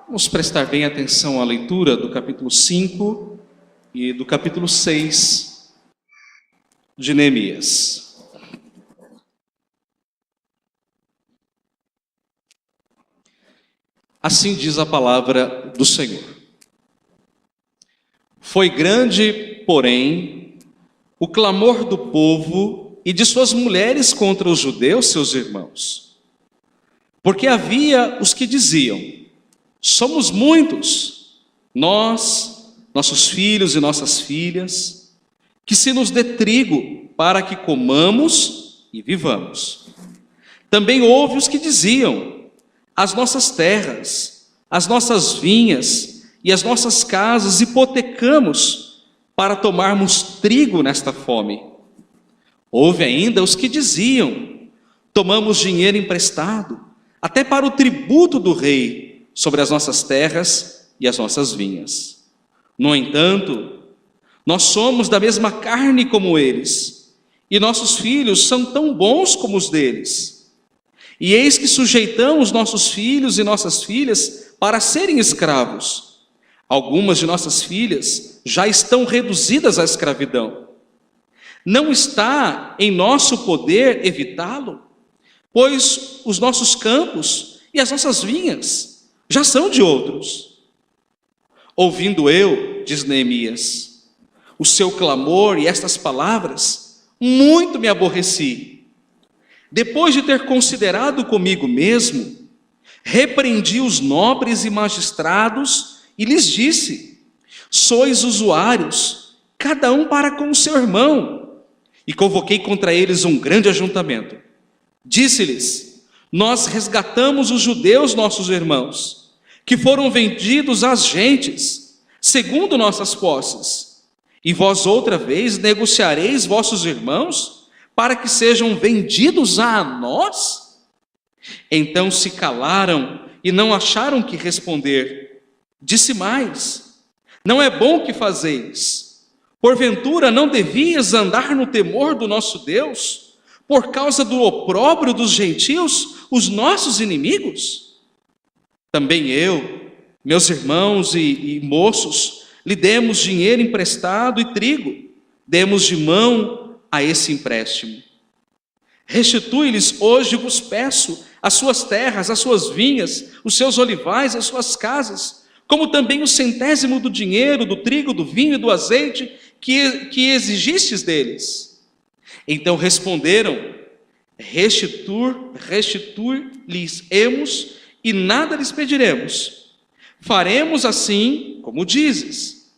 Vamos prestar bem atenção à leitura do capítulo 5 e do capítulo 6 de Neemias. Assim diz a palavra do Senhor. Foi grande, porém, o clamor do povo e de suas mulheres contra os judeus, seus irmãos. Porque havia os que diziam: somos muitos, nós, nossos filhos e nossas filhas, que se nos dê trigo para que comamos e vivamos. Também houve os que diziam: as nossas terras, as nossas vinhas e as nossas casas hipotecamos para tomarmos trigo nesta fome. Houve ainda os que diziam: tomamos dinheiro emprestado, até para o tributo do rei, sobre as nossas terras e as nossas vinhas. No entanto, nós somos da mesma carne como eles, e nossos filhos são tão bons como os deles. E eis que sujeitamos nossos filhos e nossas filhas para serem escravos. Algumas de nossas filhas já estão reduzidas à escravidão. Não está em nosso poder evitá-lo, pois os nossos campos e as nossas vinhas já são de outros. Ouvindo eu, diz Neemias, o seu clamor e estas palavras, muito me aborreci. Depois de ter considerado comigo mesmo, repreendi os nobres e magistrados e lhes disse: sois usuários, cada um para com o seu irmão. E convoquei contra eles um grande ajuntamento. Disse-lhes: nós resgatamos os judeus, nossos irmãos, que foram vendidos às gentes, segundo nossas posses. E vós outra vez negociareis vossos irmãos, para que sejam vendidos a nós? Então se calaram e não acharam que responder. Disse mais: não é bom que fazeis. Porventura não devias andar no temor do nosso Deus, por causa do opróbrio dos gentios, os nossos inimigos? Também eu, meus irmãos e moços, lhe demos dinheiro emprestado e trigo, demos de mão a esse empréstimo. Restitui-lhes hoje, vos peço, as suas terras, as suas vinhas, os seus olivais, as suas casas, como também o 100º do dinheiro, do trigo, do vinho e do azeite que exigistes deles. Então responderam: restituir-lhes-emos e nada lhes pediremos. Faremos assim como dizes.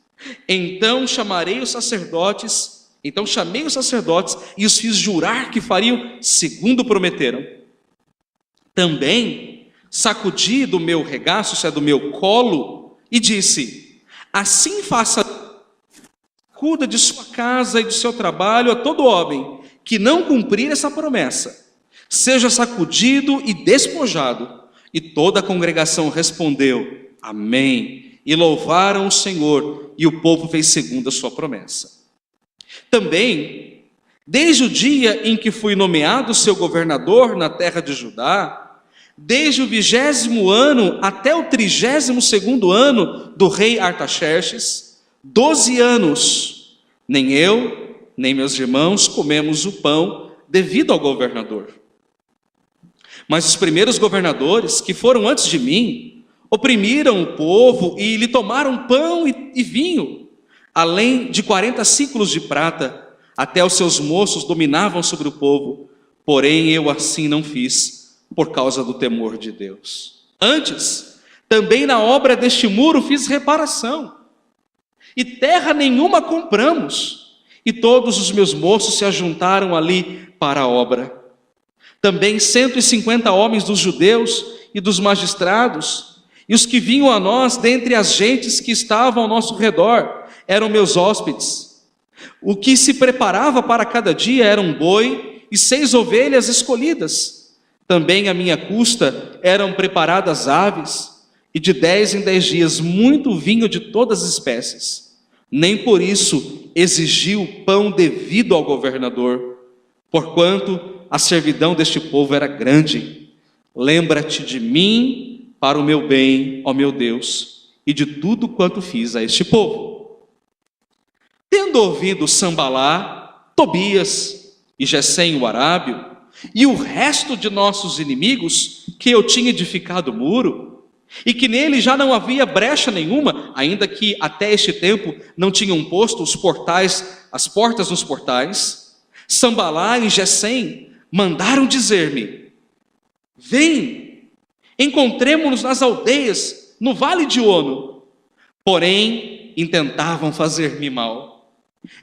Então chamei os sacerdotes e os fiz jurar que fariam segundo prometeram. Também sacudi do meu regaço, isso é, do meu colo, e disse: assim faça, cuida de sua casa e do seu trabalho a todo homem que não cumprir essa promessa, seja sacudido e despojado. E toda a congregação respondeu: amém, e louvaram o Senhor, e o povo fez segundo a sua promessa. Também, desde o dia em que fui nomeado seu governador na terra de Judá, desde o 20º ano até o 32º ano do rei Artaxerxes, 12 anos, nem eu, nem meus irmãos comemos o pão devido ao governador. Mas os primeiros governadores, que foram antes de mim, oprimiram o povo e lhe tomaram pão e vinho, além de 40 ciclos de prata, até os seus moços dominavam sobre o povo. Porém eu assim não fiz, por causa do temor de Deus. Antes, também na obra deste muro fiz reparação, e terra nenhuma compramos, e todos os meus moços se ajuntaram ali para a obra. Também 150 homens dos judeus e dos magistrados, e os que vinham a nós dentre as gentes que estavam ao nosso redor, eram meus hóspedes. O que se preparava para cada dia era um boi e 6 ovelhas escolhidas. Também à minha custa eram preparadas aves, e de 10 em 10 dias muito vinho de todas as espécies. Nem por isso exigiu pão devido ao governador, porquanto a servidão deste povo era grande. Lembra-te de mim para o meu bem, ó meu Deus, e de tudo quanto fiz a este povo. Tendo ouvido Sambalá, Tobias e Gesem o arábio, e o resto de nossos inimigos, que eu tinha edificado o muro, e que nele já não havia brecha nenhuma, ainda que até este tempo não tinham posto os portais, as portas nos portais, Sambalá e Gesem mandaram dizer-me: vem, encontremo-nos nas aldeias, no vale de Ono. Porém, intentavam fazer-me mal.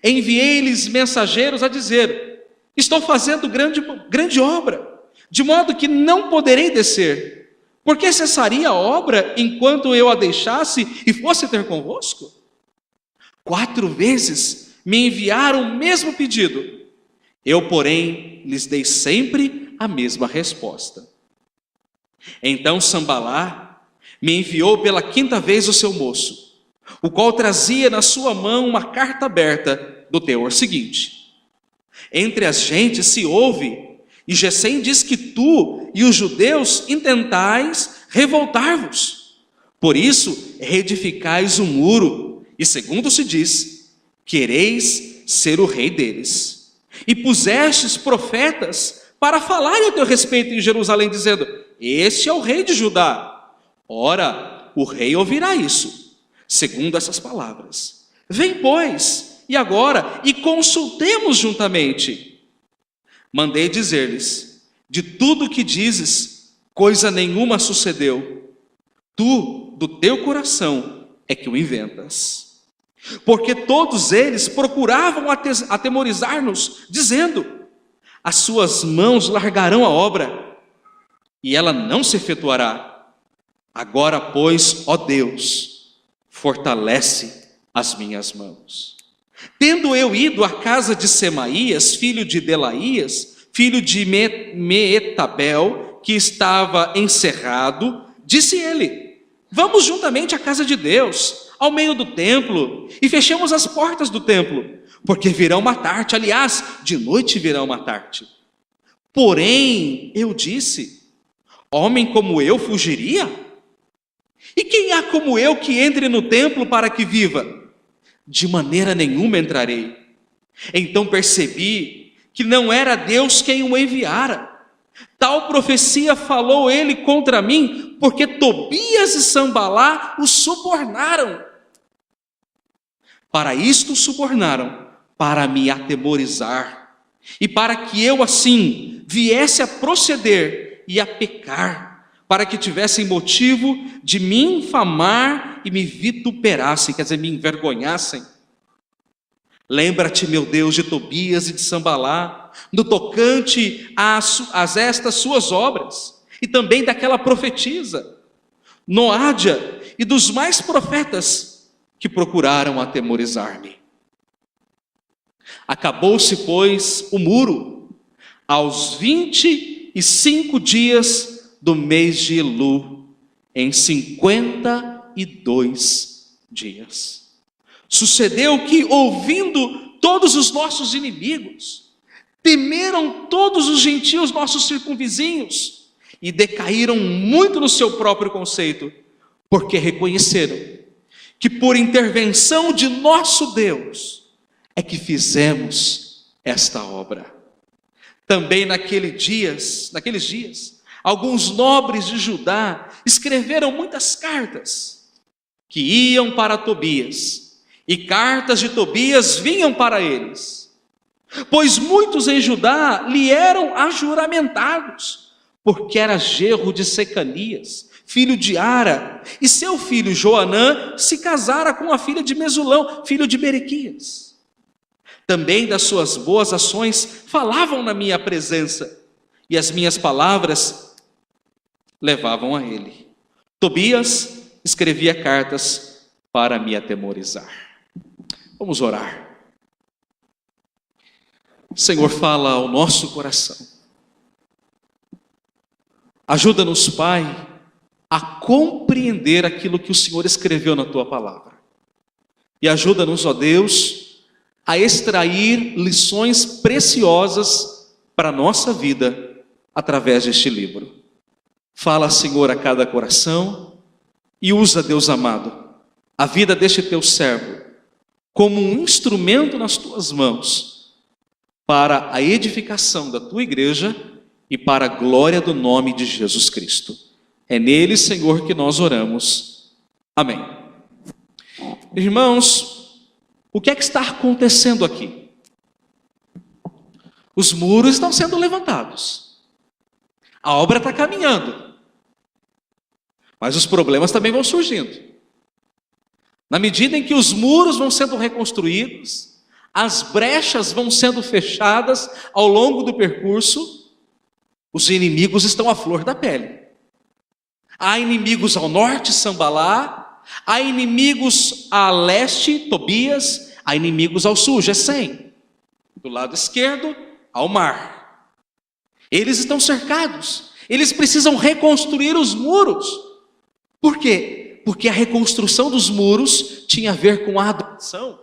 Enviei-lhes mensageiros a dizer: estou fazendo grande obra, de modo que não poderei descer. Por que cessaria a obra enquanto eu a deixasse e fosse ter convosco? 4 vezes me enviaram o mesmo pedido. Eu, porém, lhes dei sempre a mesma resposta. Então Sambalá me enviou pela 5ª vez o seu moço, o qual trazia na sua mão uma carta aberta do teor seguinte: entre as gentes se ouve, e Gesem diz que tu e os judeus intentais revoltar-vos. Por isso, reedificais o muro, e segundo se diz, quereis ser o rei deles. E pusestes profetas para falarem a teu respeito em Jerusalém, dizendo: este é o rei de Judá. Ora, o rei ouvirá isso, segundo essas palavras. Vem, pois, e agora, e consultemos juntamente. Mandei dizer-lhes: de tudo que dizes, coisa nenhuma sucedeu. Tu, do teu coração, é que o inventas. Porque todos eles procuravam atemorizar-nos, dizendo: as suas mãos largarão a obra, e ela não se efetuará. Agora, pois, ó Deus, fortalece as minhas mãos. Tendo eu ido à casa de Semaías, filho de Delaías, filho de Meetabel, que estava encerrado, disse ele: vamos juntamente à casa de Deus, ao meio do templo, e fechemos as portas do templo, porque virão matar-te, aliás, de noite virão matar-te. Porém, eu disse: homem como eu fugiria? E quem há como eu que entre no templo para que viva? De maneira nenhuma entrarei. Então percebi que não era Deus quem o enviara. Tal profecia falou ele contra mim, porque Tobias e Sambalá o subornaram. Para isto o subornaram, para me atemorizar, e para que eu assim viesse a proceder e a pecar, para que tivessem motivo de me infamar e me vituperassem, quer dizer, me envergonhassem. Lembra-te, meu Deus, de Tobias e de Sambalá, no tocante a estas suas obras, e também daquela profetisa, Noádia, e dos mais profetas que procuraram atemorizar-me. Acabou-se, pois, o muro, aos 25 dias do mês de Elu, em 52 dias. Sucedeu que, ouvindo todos os nossos inimigos, temeram todos os gentios, nossos circunvizinhos, e decaíram muito no seu próprio conceito, porque reconheceram que por intervenção de nosso Deus é que fizemos esta obra. Também naqueles dias, alguns nobres de Judá escreveram muitas cartas que iam para Tobias, e cartas de Tobias vinham para eles, pois muitos em Judá lhe eram ajuramentados, porque era genro de Secanias, filho de Ara, e seu filho Joanã se casara com a filha de Mesulão, filho de Berequias. Também das suas boas ações falavam na minha presença, e as minhas palavras levavam a ele. Tobias escrevia cartas para me atemorizar. Vamos orar. Senhor, fala ao nosso coração. Ajuda-nos, Pai, a compreender aquilo que o Senhor escreveu na Tua palavra. E ajuda-nos, ó Deus, a extrair lições preciosas para a nossa vida através deste livro. Fala, Senhor, a cada coração e usa, Deus amado, a vida deste teu servo como um instrumento nas tuas mãos para a edificação da tua igreja e para a glória do nome de Jesus Cristo. É nele, Senhor, que nós oramos. Amém. Irmãos, o que é que está acontecendo aqui? Os muros estão sendo levantados. A obra está caminhando. Mas os problemas também vão surgindo. Na medida em que os muros vão sendo reconstruídos, as brechas vão sendo fechadas ao longo do percurso, os inimigos estão à flor da pele. Há inimigos ao norte, Sambalá, há inimigos a leste, Tobias, há inimigos ao sul, Gesem. Do lado esquerdo, ao mar. Eles estão cercados, eles precisam reconstruir os muros. Por quê? Porque a reconstrução dos muros tinha a ver com a adoração.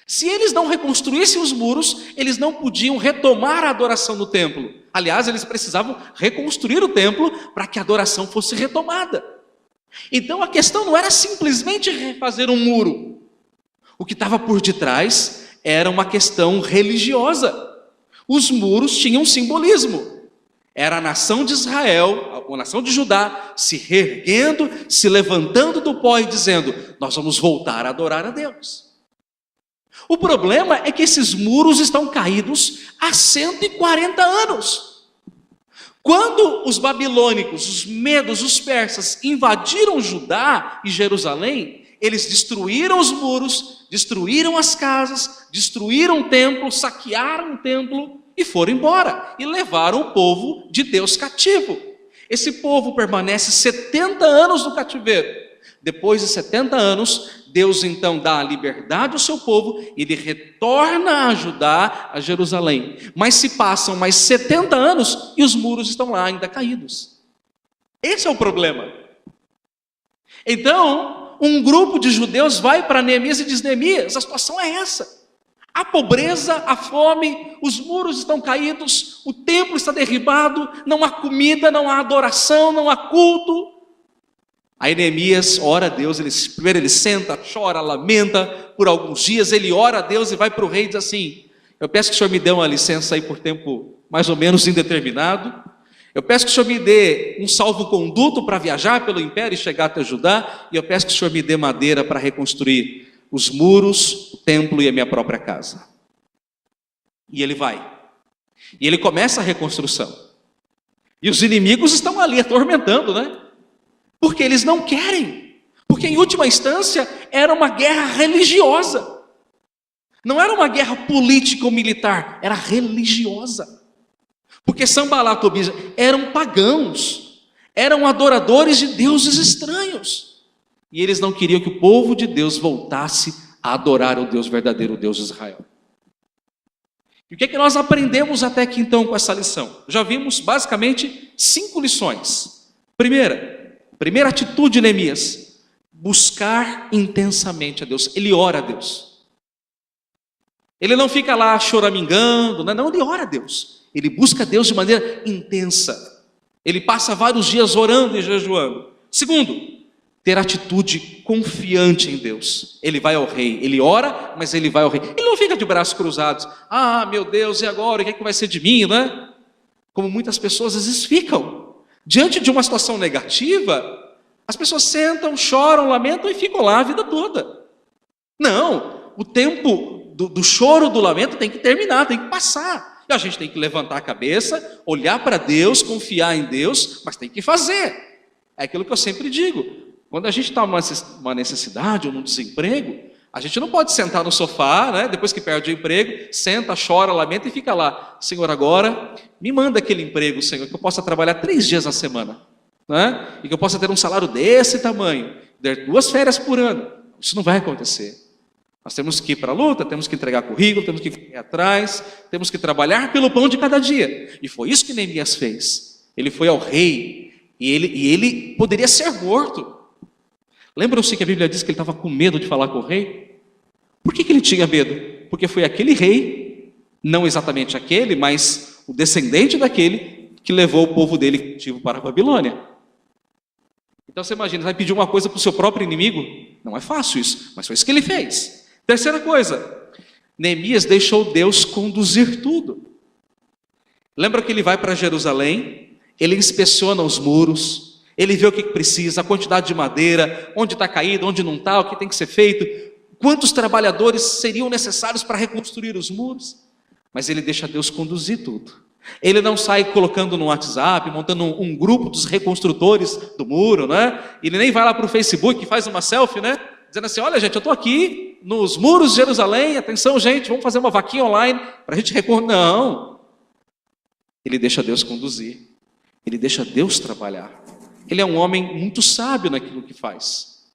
Se eles não reconstruíssem os muros, eles não podiam retomar a adoração no templo. Aliás, eles precisavam reconstruir o templo para que a adoração fosse retomada. Então a questão não era simplesmente refazer um muro. O que estava por detrás era uma questão religiosa. Os muros tinham um simbolismo. Era a nação de Israel, a nação de Judá, se reerguendo, se levantando do pó e dizendo: nós vamos voltar a adorar a Deus. O problema é que esses muros estão caídos há 140 anos. Quando os babilônicos, os medos, os persas invadiram Judá e Jerusalém, eles destruíram os muros, destruíram as casas, destruíram o templo, saquearam o templo e foram embora. E levaram o povo de Deus cativo. Esse povo permanece 70 anos no cativeiro. Depois de 70 anos, Deus então dá a liberdade ao seu povo, ele retorna a Judá, a Jerusalém. Mas se passam mais 70 anos e os muros estão lá ainda caídos. Esse é o problema. Então, um grupo de judeus vai para Neemias e diz: Neemias, a situação é essa. A pobreza, a fome, os muros estão caídos, o templo está derribado, não há comida, não há adoração, não há culto. Aí Neemias ora a Deus, primeiro ele senta, chora, lamenta por alguns dias, ele ora a Deus e vai para o rei e diz assim: eu peço que o senhor me dê uma licença aí por tempo mais ou menos indeterminado, eu peço que o senhor me dê um salvo-conduto para viajar pelo império e chegar até Judá, e eu peço que o senhor me dê madeira para reconstruir os muros, o templo e a minha própria casa. E ele vai, e ele começa a reconstrução, e os inimigos estão ali atormentando, né? Porque eles não querem, porque em última instância era uma guerra religiosa, não era uma guerra política ou militar, era religiosa, porque Sambalá e Tobias eram pagãos, eram adoradores de deuses estranhos, e eles não queriam que o povo de Deus voltasse a adorar o Deus verdadeiro, o Deus de Israel. E o que é que nós aprendemos até aqui então com essa lição? Já vimos basicamente 5 lições. Primeira atitude de Neemias: buscar intensamente a Deus. Ele ora a Deus. Ele não fica lá choramingando, não, ele ora a Deus. Ele busca a Deus de maneira intensa. Ele passa vários dias orando e jejuando. Segundo, ter atitude confiante em Deus. Ele vai ao rei, ele ora, mas ele vai ao rei. Ele não fica de braços cruzados. Ah, meu Deus, e agora? O que é que vai ser de mim, né? Como muitas pessoas às vezes ficam. Diante de uma situação negativa, as pessoas sentam, choram, lamentam e ficam lá a vida toda. Não, o tempo do choro, do lamento tem que terminar, tem que passar. E a gente tem que levantar a cabeça, olhar para Deus, confiar em Deus, mas tem que fazer. É aquilo que eu sempre digo. Quando a gente está numa necessidade ou num desemprego, a gente não pode sentar no sofá, né, depois que perde o emprego, senta, chora, lamenta e fica lá. Senhor, agora me manda aquele emprego, Senhor, que eu possa trabalhar 3 dias na semana, né, e que eu possa ter um salário desse tamanho, ter 2 férias por ano. Isso não vai acontecer. Nós temos que ir para a luta, temos que entregar currículo, temos que ir atrás, temos que trabalhar pelo pão de cada dia. E foi isso que Neemias fez. Ele foi ao rei e ele poderia ser morto. Lembram-se que a Bíblia diz que ele estava com medo de falar com o rei? Por que ele tinha medo? Porque foi aquele rei, não exatamente aquele, mas o descendente daquele, que levou o povo dele cativo para a Babilônia. Então você imagina, vai pedir uma coisa para o seu próprio inimigo? Não é fácil isso, mas foi isso que ele fez. Terceira coisa, Neemias deixou Deus conduzir tudo. Lembra que ele vai para Jerusalém, ele inspeciona os muros, ele vê o que precisa, a quantidade de madeira, onde está caído, onde não está, o que tem que ser feito, quantos trabalhadores seriam necessários para reconstruir os muros. Mas ele deixa Deus conduzir tudo. Ele não sai colocando no WhatsApp, montando um grupo dos reconstrutores do muro, né? Ele nem vai lá para o Facebook e faz uma selfie, né? Dizendo assim, olha gente, eu estou aqui nos muros de Jerusalém, atenção gente, vamos fazer uma vaquinha online para a gente reconstruir. Não. Ele deixa Deus conduzir. Ele deixa Deus trabalhar. Ele é um homem muito sábio naquilo que faz.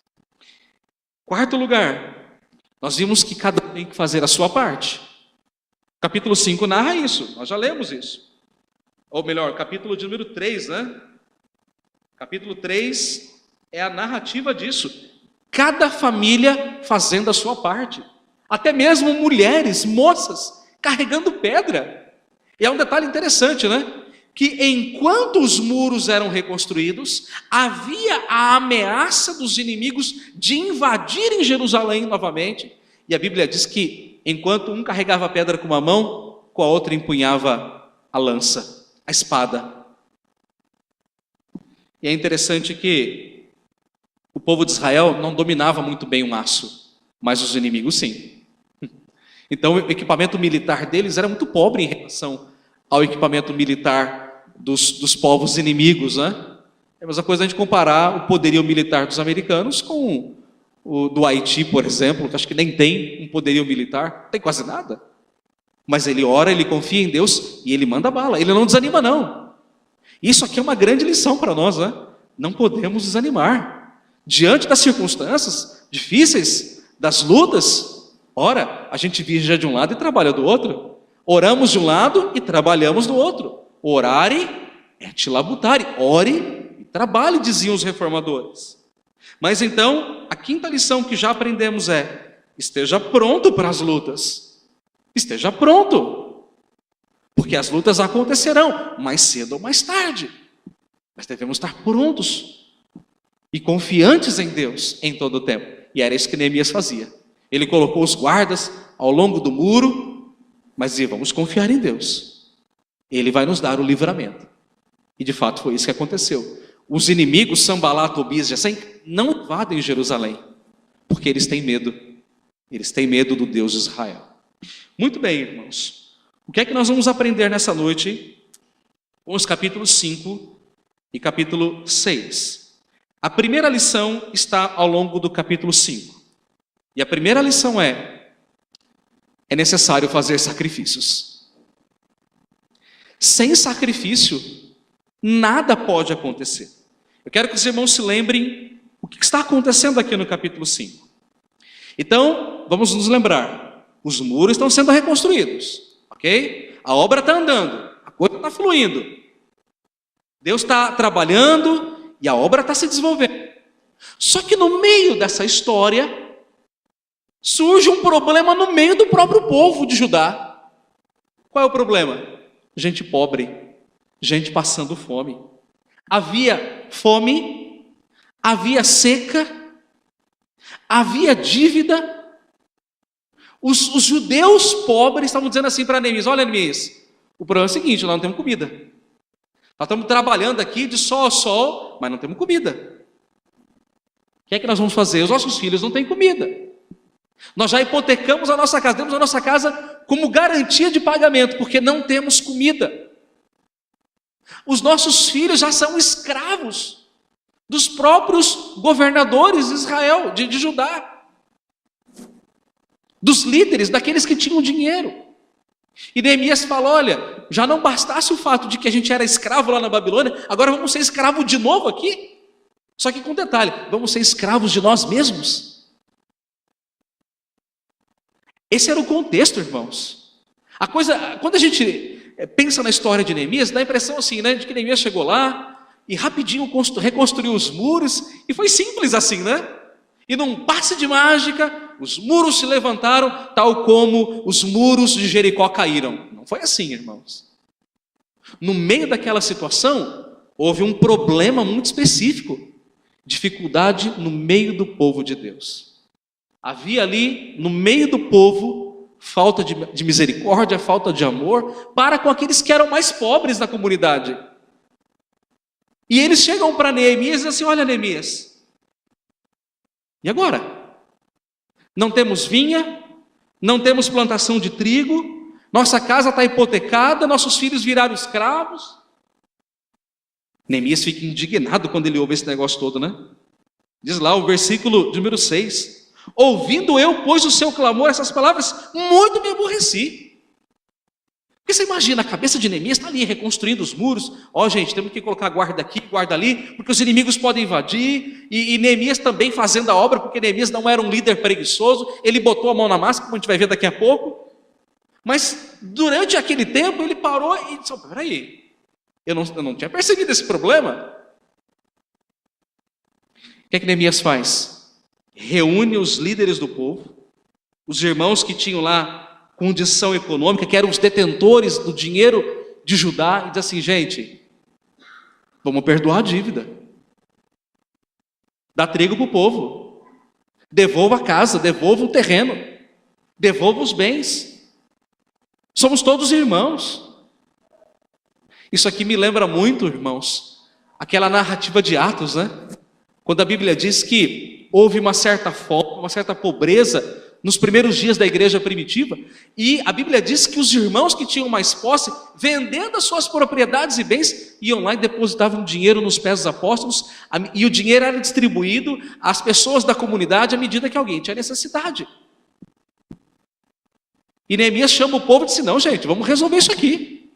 Quarto lugar, nós vimos que cada um tem que fazer a sua parte. Capítulo 5 narra isso, nós já lemos isso. Ou melhor, capítulo de número 3, né? Capítulo 3 é a narrativa disso. Cada família fazendo a sua parte. Até mesmo mulheres, moças, carregando pedra. E é um detalhe interessante, né? Que enquanto os muros eram reconstruídos, havia a ameaça dos inimigos de invadirem Jerusalém novamente. E a Bíblia diz que enquanto um carregava a pedra com uma mão, com a outra empunhava a lança, a espada. E é interessante que o povo de Israel não dominava muito bem o aço, mas os inimigos sim. Então o equipamento militar deles era muito pobre em relação ao equipamento militar dos povos inimigos, né? É a mesma coisa a gente comparar o poderio militar dos americanos com o do Haiti, por exemplo, que acho que nem tem um poderio militar, não tem quase nada. Mas ele ora, ele confia em Deus e ele manda bala, ele não desanima não. Isso aqui é uma grande lição para nós, né? Não podemos desanimar. Diante das circunstâncias difíceis, das lutas, ora, a gente vigia de um lado e trabalha do outro. Oramos de um lado e trabalhamos do outro. Orare et labutare, ore e trabalhe, diziam os reformadores. Mas então, a quinta lição que já aprendemos é: esteja pronto para as lutas. Esteja pronto. Porque as lutas acontecerão, mais cedo ou mais tarde. Mas devemos estar prontos e confiantes em Deus em todo o tempo. E era isso que Neemias fazia. Ele colocou os guardas ao longo do muro, mas dizia, vamos confiar em Deus. Ele vai nos dar o livramento. E de fato foi isso que aconteceu. Os inimigos, Sambalá, Tobias e Gesem, não invadem Jerusalém, porque eles têm medo. Eles têm medo do Deus de Israel. Muito bem, irmãos. O que é que nós vamos aprender nessa noite com os capítulos 5 e capítulo 6? A primeira lição está ao longo do capítulo 5. E a primeira lição é necessário fazer sacrifícios. Sem sacrifício, nada pode acontecer. Eu quero que os irmãos se lembrem o que está acontecendo aqui no capítulo 5. Então, vamos nos lembrar. Os muros estão sendo reconstruídos, ok? A obra está andando, a coisa está fluindo. Deus está trabalhando e a obra está se desenvolvendo. Só que no meio dessa história, surge um problema no meio do próprio povo de Judá. Qual é o problema? Gente pobre, gente passando fome. Havia fome, havia seca, havia dívida. Os judeus pobres estavam dizendo assim para Neemias, olha Neemias, o problema é o seguinte, nós não temos comida. Nós estamos trabalhando aqui de sol a sol, mas não temos comida. O que é que nós vamos fazer? Os nossos filhos não têm comida. Nós já hipotecamos a nossa casa, temos a nossa casa como garantia de pagamento, porque não temos comida. Os nossos filhos já são escravos dos próprios governadores de Israel, de Judá. Dos líderes, daqueles que tinham dinheiro. E Neemias fala, olha, já não bastasse o fato de que a gente era escravo lá na Babilônia, agora vamos ser escravo de novo aqui? Só que com detalhe, vamos ser escravos de nós mesmos? Esse era o contexto, irmãos. A coisa, quando a gente pensa na história de Neemias, dá a impressão assim, né, de que Neemias chegou lá e rapidinho reconstruiu os muros, e foi simples assim, né? E num passe de mágica, os muros se levantaram, tal como os muros de Jericó caíram. Não foi assim, irmãos. No meio daquela situação, houve um problema muito específico. dificuldade no meio do povo de Deus. Havia ali, no meio do povo, falta de misericórdia, falta de amor, para com aqueles que eram mais pobres da comunidade. E eles chegam para Neemias e dizem assim: olha, Neemias, e agora? Não temos vinha, não temos plantação de trigo, nossa casa está hipotecada, nossos filhos viraram escravos. Neemias fica indignado quando ele ouve esse negócio todo, né? Diz lá o versículo número 6: ouvindo eu, pois, o seu clamor, essas palavras, muito me aborreci. Porque você imagina, a cabeça de Neemias está ali reconstruindo os muros. Ó, gente, temos que colocar guarda aqui, guarda ali, porque os inimigos podem invadir. E Neemias também fazendo a obra, porque Neemias não era um líder preguiçoso. Ele botou a mão na massa, como a gente vai ver daqui a pouco. Mas durante aquele tempo ele parou e disse: peraí, eu não tinha percebido esse problema. O que é que Neemias faz? Reúne os líderes do povo, os irmãos que tinham lá condição econômica, que eram os detentores do dinheiro de Judá, e diz assim: gente, vamos perdoar a dívida, dá trigo para o povo, devolva a casa, devolva o terreno, devolva os bens, somos todos irmãos. Isso aqui me lembra muito, irmãos, aquela narrativa de Atos, né? Quando a Bíblia diz que houve uma certa fome, uma certa pobreza nos primeiros dias da igreja primitiva, e a Bíblia diz que os irmãos que tinham mais posse, vendendo as suas propriedades e bens, iam lá e depositavam dinheiro nos pés dos apóstolos, e o dinheiro era distribuído às pessoas da comunidade à medida que alguém tinha necessidade. E Neemias chama o povo e disse: não, gente, vamos resolver isso aqui.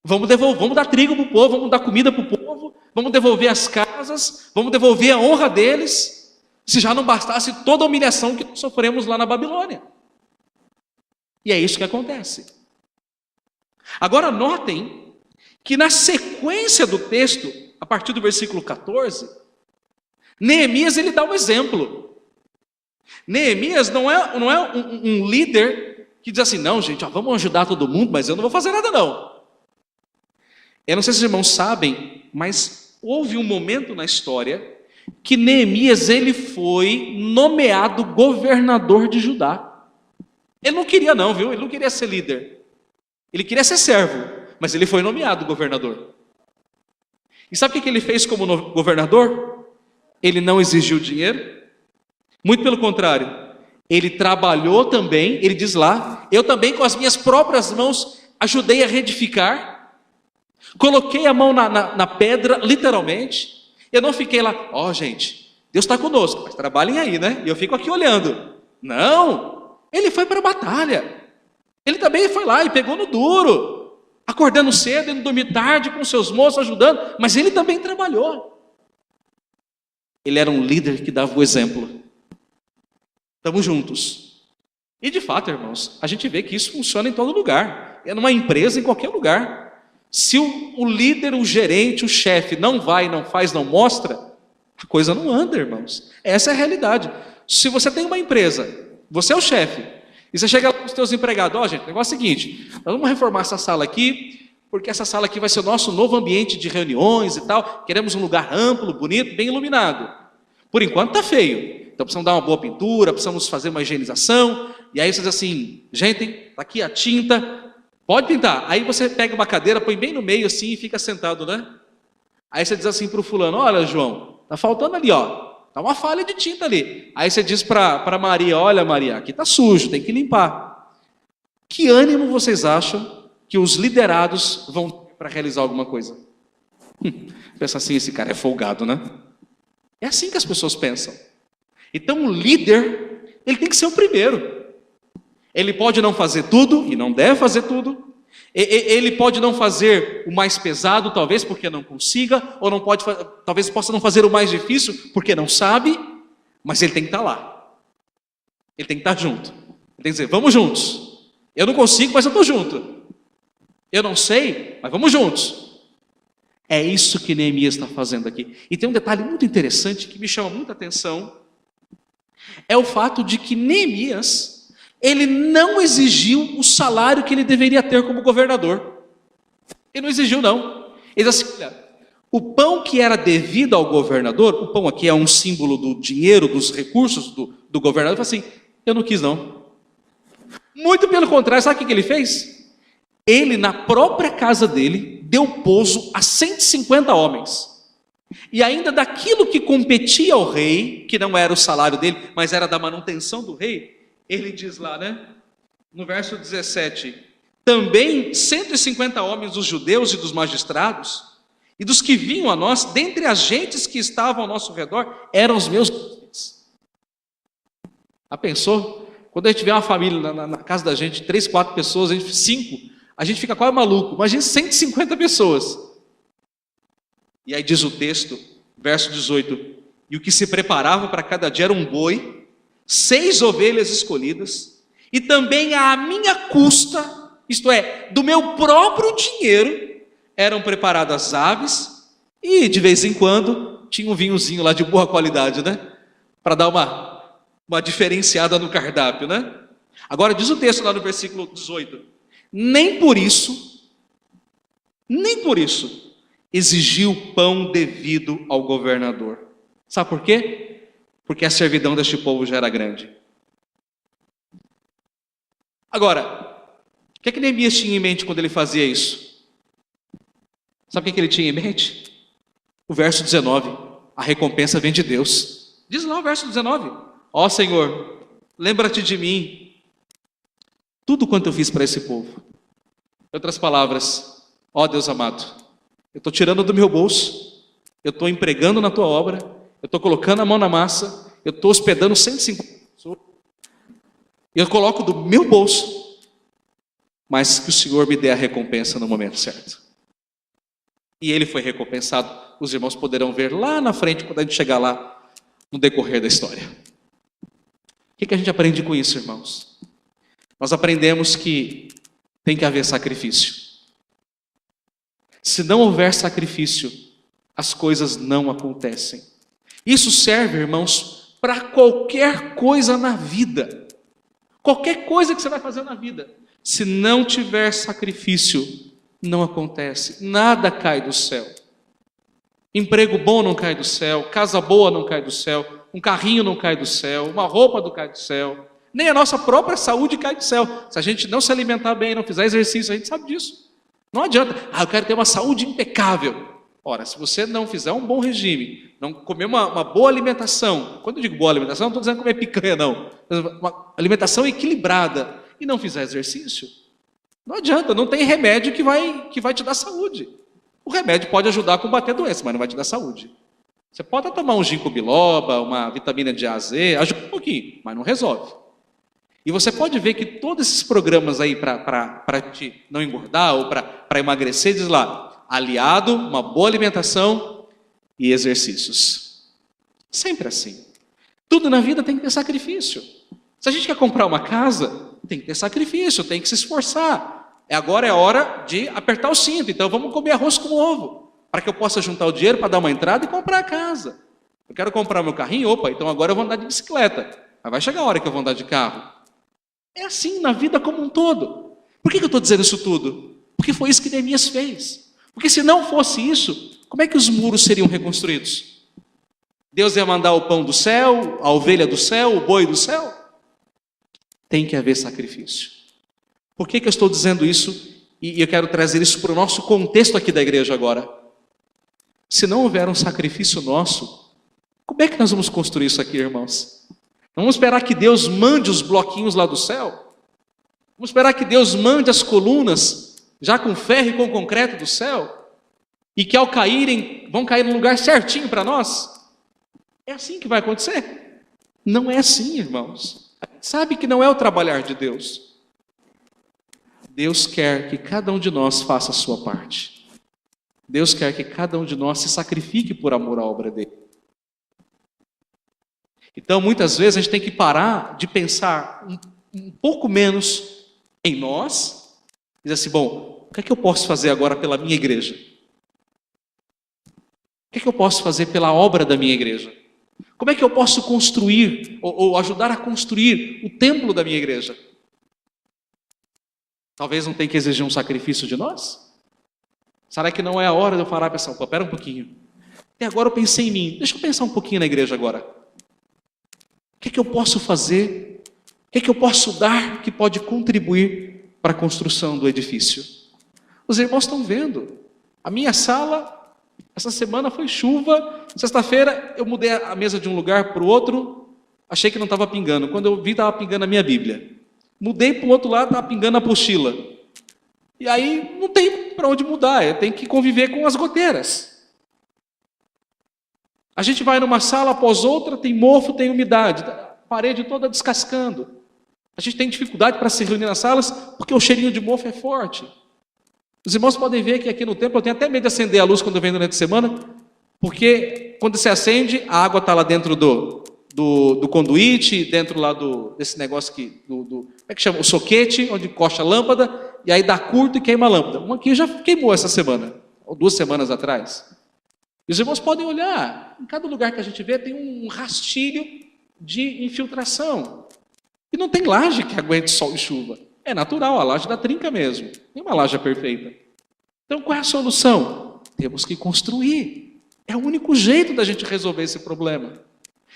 Vamos dar trigo para o povo, vamos dar comida para o povo, vamos devolver as casas, vamos devolver a honra deles, se já não bastasse toda a humilhação que sofremos lá na Babilônia. E é isso que acontece. Agora notem que na sequência do texto, a partir do versículo 14, Neemias ele dá um exemplo. Neemias não é um líder que diz assim: não, gente, vamos ajudar todo mundo, mas eu não vou fazer nada não. Eu não sei se os irmãos sabem, mas houve um momento na história que Neemias ele foi nomeado governador de Judá. Ele não queria não, viu? Ele não queria ser líder. Ele queria ser servo, mas ele foi nomeado governador. E sabe o que ele fez como governador? Ele não exigiu dinheiro. Muito pelo contrário. Ele trabalhou também, ele diz lá: eu também com as minhas próprias mãos ajudei a reedificar. Coloquei a mão na pedra, literalmente. Eu não fiquei lá: ó, gente, Deus está conosco, mas trabalhem aí, né? E eu fico aqui olhando. Não, ele foi para a batalha. Ele também foi lá e pegou no duro, acordando cedo, indo dormir tarde com seus moços, ajudando, mas ele também trabalhou. Ele era um líder que dava o exemplo. Estamos juntos. E de fato, irmãos, a gente vê que isso funciona em todo lugar. É numa empresa, em qualquer lugar. Se o líder, o gerente, o chefe não vai, não faz, não mostra, a coisa não anda, irmãos. Essa é a realidade. Se você tem uma empresa, você é o chefe, e você chega lá com os seus empregados: ó, gente, o negócio é o seguinte, nós vamos reformar essa sala aqui, porque essa sala aqui vai ser o nosso novo ambiente de reuniões e tal, queremos um lugar amplo, bonito, bem iluminado. Por enquanto está feio, então precisamos dar uma boa pintura, precisamos fazer uma higienização, e aí você diz assim: gente, está aqui a tinta, pode pintar. Aí você pega uma cadeira, põe bem no meio assim e fica sentado, né? Aí você diz assim para o fulano: olha, João, está faltando ali, ó, está uma falha de tinta ali. Aí você diz para Maria: olha, Maria, aqui está sujo, tem que limpar. Que ânimo vocês acham que os liderados vão ter para realizar alguma coisa? Pensa assim: esse cara é folgado, né? É assim que as pessoas pensam. Então o líder, ele tem que ser o primeiro. Ele pode não fazer tudo, e não deve fazer tudo. Ele pode não fazer o mais pesado, talvez porque não consiga, ou não pode, talvez possa não fazer o mais difícil, porque não sabe, mas ele tem que estar lá. Ele tem que estar junto. Ele tem que dizer: vamos juntos. Eu não consigo, mas eu estou junto. Eu não sei, mas vamos juntos. É isso que Neemias está fazendo aqui. E tem um detalhe muito interessante que me chama muita atenção. É o fato de que Neemias, ele não exigiu o salário que ele deveria ter como governador. Ele não exigiu, não. Ele disse assim: olha, O pão que era devido ao governador, o pão aqui é um símbolo do dinheiro, dos recursos do governador, ele falou assim, eu não quis não. Muito pelo contrário, sabe o que ele fez? Ele, na própria casa dele, deu pouso a 150 homens. E ainda daquilo que competia ao rei, que não era o salário dele, mas era da manutenção do rei, ele diz lá, né? No verso 17, também 150 homens dos judeus e dos magistrados, e dos que vinham a nós, dentre as gentes que estavam ao nosso redor, eram os meus filhos. Ah, pensou? Quando a gente vê uma família na casa da gente, 3, 4 pessoas, 5, a gente fica quase maluco. Imagina 150 pessoas. E aí diz o texto, verso 18, e o que se preparava para cada dia era um boi, 6 ovelhas escolhidas, e também à minha custa, isto é, do meu próprio dinheiro, eram preparadas aves, e de vez em quando tinha um vinhozinho lá de boa qualidade, né? Para dar uma diferenciada no cardápio, né? Agora diz o texto lá no versículo 18, nem por isso, exigiu pão devido ao governador. Sabe por quê? Porque a servidão deste povo já era grande. Agora, o que Neemias tinha em mente quando ele fazia isso? Sabe o que ele tinha em mente? O verso 19, a recompensa vem de Deus. Diz lá o verso 19, ó Senhor, lembra-te de mim, tudo quanto eu fiz para esse povo. Em outras palavras, ó Deus amado, eu estou tirando do meu bolso, eu estou empregando na tua obra, eu estou colocando a mão na massa, eu estou hospedando 150 pessoas, eu coloco do meu bolso, mas que o Senhor me dê a recompensa no momento certo. E ele foi recompensado, os irmãos poderão ver lá na frente, quando a gente chegar lá, no decorrer da história. O que a gente aprende com isso, irmãos? Nós aprendemos que tem que haver sacrifício. Se não houver sacrifício, as coisas não acontecem. Isso serve, irmãos, para qualquer coisa na vida. Qualquer coisa que você vai fazer na vida. Se não tiver sacrifício, não acontece. Nada cai do céu. Emprego bom não cai do céu. Casa boa não cai do céu. Um carrinho não cai do céu. Uma roupa não cai do céu. Nem a nossa própria saúde cai do céu. Se a gente não se alimentar bem, não fizer exercício, a gente sabe disso. Não adianta, eu quero ter uma saúde impecável. Ora, se você não fizer um bom regime, não comer uma boa alimentação, quando eu digo boa alimentação, não estou dizendo comer picanha, não. Uma alimentação equilibrada e não fizer exercício, não adianta, não tem remédio que vai te dar saúde. O remédio pode ajudar a combater a doença, mas não vai te dar saúde. Você pode tomar um ginkgo biloba, uma vitamina de A, Z, ajuda um pouquinho, mas não resolve. E você pode ver que todos esses programas aí para te não engordar ou para emagrecer, diz lá, aliado, uma boa alimentação e exercícios. Sempre assim. Tudo na vida tem que ter sacrifício. Se a gente quer comprar uma casa, tem que ter sacrifício, tem que se esforçar. Agora é hora de apertar o cinto, então vamos comer arroz com ovo, para que eu possa juntar o dinheiro para dar uma entrada e comprar a casa. Eu quero comprar meu carrinho, então agora eu vou andar de bicicleta. Mas vai chegar a hora que eu vou andar de carro. É assim na vida como um todo. Por que eu estou dizendo isso tudo? Porque foi isso que Neemias fez. Porque se não fosse isso, como é que os muros seriam reconstruídos? Deus ia mandar o pão do céu, a ovelha do céu, o boi do céu? Tem que haver sacrifício. Por que eu estou dizendo isso? E eu quero trazer isso para o nosso contexto aqui da igreja agora. Se não houver um sacrifício nosso, como é que nós vamos construir isso aqui, irmãos? Vamos esperar que Deus mande os bloquinhos lá do céu? Vamos esperar que Deus mande as colunas, já com ferro e com concreto do céu? E que ao caírem, vão cair no lugar certinho para nós? É assim que vai acontecer? Não é assim, irmãos. Sabe que não é o trabalhar de Deus. Deus quer que cada um de nós faça a sua parte. Deus quer que cada um de nós se sacrifique por amor à obra dele. Então, muitas vezes, a gente tem que parar de pensar um pouco menos em nós, e dizer assim, bom, o que é que eu posso fazer agora pela minha igreja? O que é que eu posso fazer pela obra da minha igreja? Como é que eu posso construir, ou ajudar a construir o templo da minha igreja? Talvez não tenha que exigir um sacrifício de nós? Será que não é a hora de eu parar e pensar, pera um pouquinho. Até agora eu pensei em mim, deixa eu pensar um pouquinho na igreja agora. O que é que eu posso fazer? O que é que eu posso dar que pode contribuir para a construção do edifício? Os irmãos estão vendo. A minha sala, essa semana foi chuva. Sexta-feira eu mudei a mesa de um lugar para o outro. Achei que não estava pingando. Quando eu vi, estava pingando a minha Bíblia. Mudei para o outro lado, estava pingando a apostila. E aí não tem para onde mudar, eu tenho que conviver com as goteiras. A gente vai numa sala após outra, tem mofo, tem umidade, a parede toda descascando. A gente tem dificuldade para se reunir nas salas porque o cheirinho de mofo é forte. Os irmãos podem ver que aqui no templo eu tenho até medo de acender a luz quando eu venho durante a semana, porque quando você acende, a água está lá dentro do conduíte, dentro lá desse negócio aqui, como é que chama? O soquete, onde encosta a lâmpada, e aí dá curto e queima a lâmpada. Uma aqui já queimou essa semana, ou 2 semanas atrás. E os irmãos podem olhar, em cada lugar que a gente vê tem um rastilho de infiltração. E não tem laje que aguente sol e chuva. É natural, a laje dá trinca mesmo. Tem uma laje perfeita. Então qual é a solução? Temos que construir. É o único jeito da gente resolver esse problema.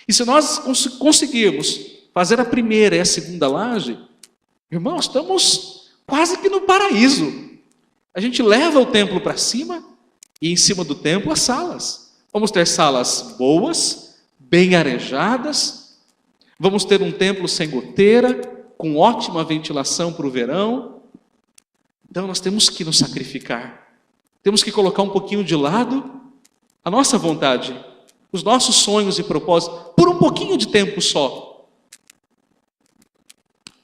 E se nós conseguirmos fazer a primeira e a segunda laje, irmãos, estamos quase que no paraíso. A gente leva o templo para cima e em cima do templo as salas. Vamos ter salas boas, bem arejadas. Vamos ter um templo sem goteira, com ótima ventilação para o verão. Então nós temos que nos sacrificar. Temos que colocar um pouquinho de lado a nossa vontade, os nossos sonhos e propósitos, por um pouquinho de tempo só,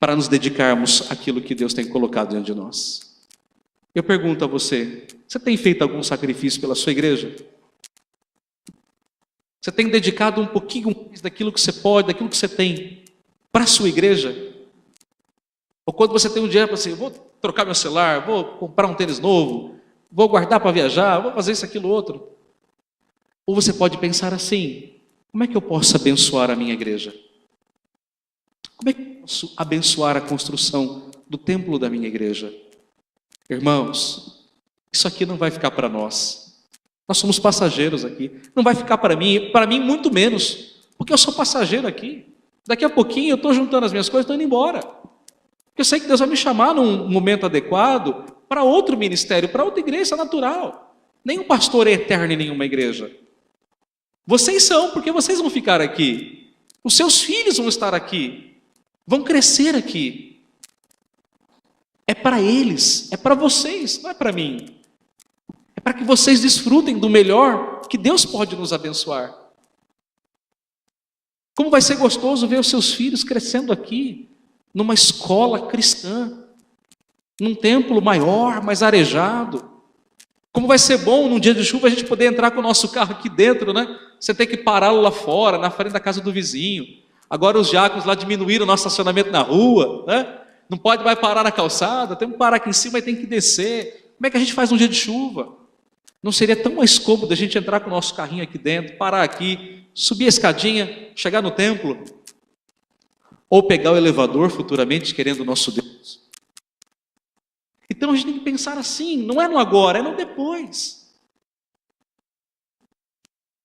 para nos dedicarmos àquilo que Deus tem colocado diante de nós. Eu pergunto a você, você tem feito algum sacrifício pela sua igreja? Você tem dedicado um pouquinho mais daquilo que você pode, daquilo que você tem, para a sua igreja? Ou quando você tem um dinheiro para assim, vou trocar meu celular, vou comprar um tênis novo, vou guardar para viajar, vou fazer isso, aquilo, outro. Ou você pode pensar assim, como é que eu posso abençoar a minha igreja? Como é que eu posso abençoar a construção do templo da minha igreja? Irmãos, isso aqui não vai ficar para nós. Nós somos passageiros aqui. Não vai ficar para mim muito menos, porque eu sou passageiro aqui. Daqui a pouquinho eu estou juntando as minhas coisas e estou indo embora. Porque eu sei que Deus vai me chamar num momento adequado para outro ministério, para outra igreja natural. Nenhum pastor é eterno em nenhuma igreja. Vocês são, porque vocês vão ficar aqui. Os seus filhos vão estar aqui. Vão crescer aqui. É para eles, é para vocês, não é para mim. É para que vocês desfrutem do melhor que Deus pode nos abençoar. Como vai ser gostoso ver os seus filhos crescendo aqui, numa escola cristã, num templo maior, mais arejado. Como vai ser bom num dia de chuva a gente poder entrar com o nosso carro aqui dentro, né? Você tem que pará-lo lá fora, na frente da casa do vizinho. Agora os diáconos lá diminuíram o nosso estacionamento na rua, né? Não pode mais parar na calçada, tem que parar aqui em cima e tem que descer. Como é que a gente faz num dia de chuva? Não seria tão mais cômodo a gente entrar com o nosso carrinho aqui dentro, parar aqui, subir a escadinha, chegar no templo? Ou pegar o elevador futuramente, querendo o nosso Deus? Então a gente tem que pensar assim, não é no agora, é no depois.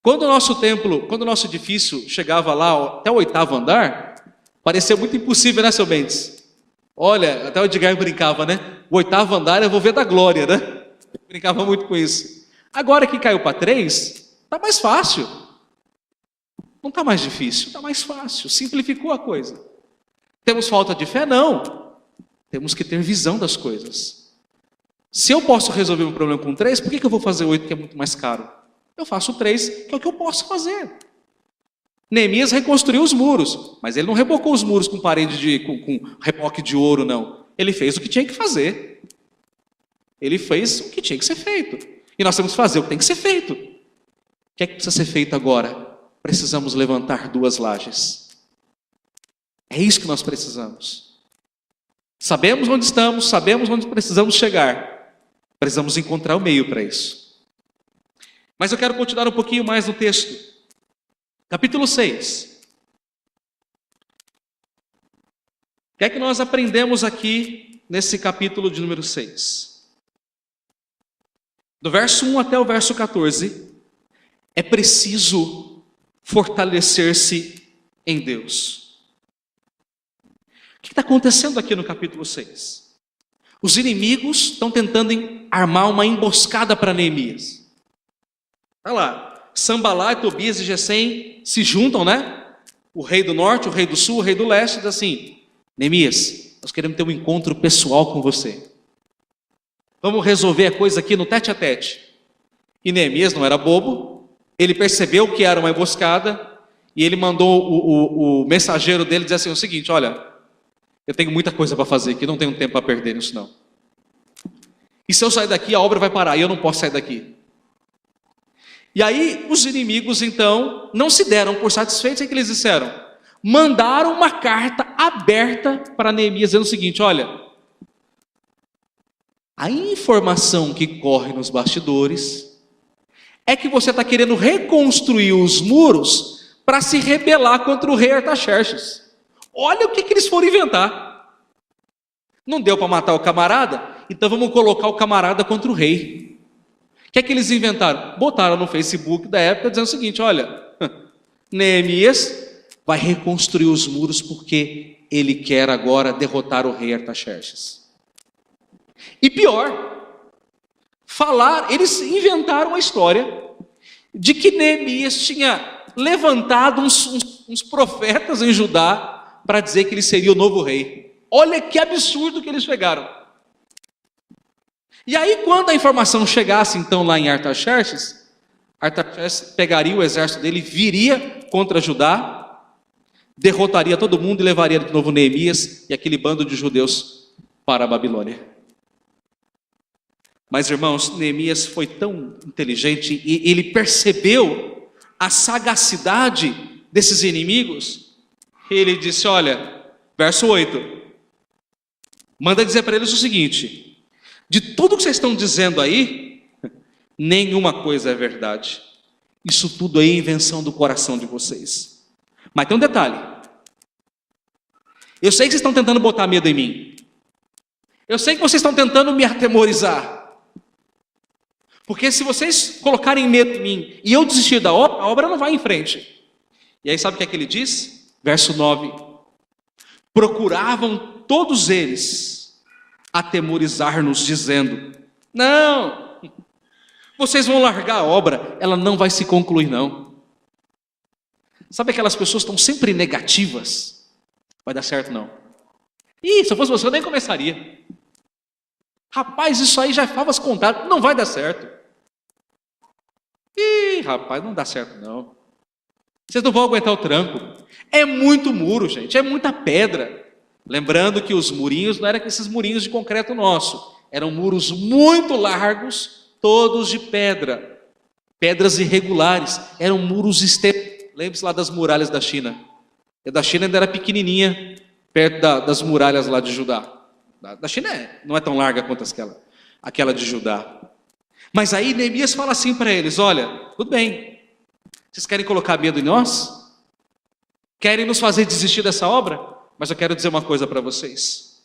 Quando o nosso edifício chegava lá até o 8º andar, parecia muito impossível, né, seu Mendes? Olha, até o Edgar brincava, né? O 8º andar eu vou ver da glória, né? Brincava muito com isso. Agora que caiu para 3, está mais fácil. Não está mais difícil, está mais fácil. Simplificou a coisa. Temos falta de fé? Não. Temos que ter visão das coisas. Se eu posso resolver um problema com 3, por que eu vou fazer 8, que é muito mais caro? Eu faço 3, que é o que eu posso fazer. Neemias reconstruiu os muros, mas ele não rebocou os muros com parede com reboque de ouro, não. Ele fez o que tinha que fazer. Ele fez o que tinha que ser feito. E nós temos que fazer o que tem que ser feito. O que é que precisa ser feito agora? Precisamos levantar 2 lajes. É isso que nós precisamos. Sabemos onde estamos, sabemos onde precisamos chegar. Precisamos encontrar o meio para isso. Mas eu quero continuar um pouquinho mais no texto. Capítulo 6. O que é que nós aprendemos aqui nesse capítulo de número 6? do verso 1 até o verso 14, é preciso fortalecer-se em Deus. O que está acontecendo aqui no capítulo 6? Os inimigos estão tentando armar uma emboscada para Neemias. Olha lá, Sanbalá, Tobias e Gesem se juntam, né? O rei do norte, o rei do sul, o rei do leste, diz assim: Neemias, nós queremos ter um encontro pessoal com você. Vamos resolver a coisa aqui no tete a tete. E Neemias não era bobo, ele percebeu que era uma emboscada, e ele mandou o mensageiro dele dizer assim o seguinte: olha, eu tenho muita coisa para fazer aqui, não tenho tempo para perder nisso não. E se eu sair daqui, a obra vai parar, e eu não posso sair daqui. E aí os inimigos então não se deram por satisfeitos. O que eles disseram? Mandaram uma carta aberta para Neemias dizendo o seguinte: olha, a informação que corre nos bastidores é que você está querendo reconstruir os muros para se rebelar contra o rei Artaxerxes. Olha o que eles foram inventar. Não deu para matar o camarada? Então vamos colocar o camarada contra o rei. O que é que eles inventaram? Botaram no Facebook da época dizendo o seguinte: olha, Neemias vai reconstruir os muros porque ele quer agora derrotar o rei Artaxerxes. E pior, eles inventaram a história de que Neemias tinha levantado uns profetas em Judá para dizer que ele seria o novo rei. Olha que absurdo que eles pegaram. E aí, quando a informação chegasse então lá em Artaxerxes pegaria o exército dele, viria contra Judá, derrotaria todo mundo e levaria de novo Neemias e aquele bando de judeus para a Babilônia. Mas, irmãos, Neemias foi tão inteligente e ele percebeu a sagacidade desses inimigos. Ele disse: olha, verso 8, manda dizer para eles o seguinte: de tudo que vocês estão dizendo aí, nenhuma coisa é verdade. Isso tudo é invenção do coração de vocês. Mas tem um detalhe: eu sei que vocês estão tentando botar medo em mim. Eu sei que vocês estão tentando me atemorizar. Porque se vocês colocarem medo em mim e eu desistir da obra, a obra não vai em frente. E aí sabe o que é que ele diz? Verso 9. Procuravam todos eles atemorizar-nos, dizendo: não, vocês vão largar a obra, ela não vai se concluir não. Sabe aquelas pessoas que estão sempre negativas? Vai dar certo não. Ih, se eu fosse você eu nem começaria. Rapaz, isso aí já é favas contadas, não vai dar certo. Ih, rapaz, não dá certo não. Vocês não vão aguentar o tranco. É muito muro, gente, é muita pedra. Lembrando que os murinhos não eram esses murinhos de concreto nosso. Eram muros muito largos, todos de pedra. Pedras irregulares. Eram muros externos. Lembre-se lá das muralhas da China. A da China ainda era pequenininha, perto das muralhas lá de Judá. Da China não é tão larga quanto aquela de Judá. Mas aí Neemias fala assim para eles: olha, tudo bem, vocês querem colocar medo em nós? Querem nos fazer desistir dessa obra? Mas eu quero dizer uma coisa para vocês.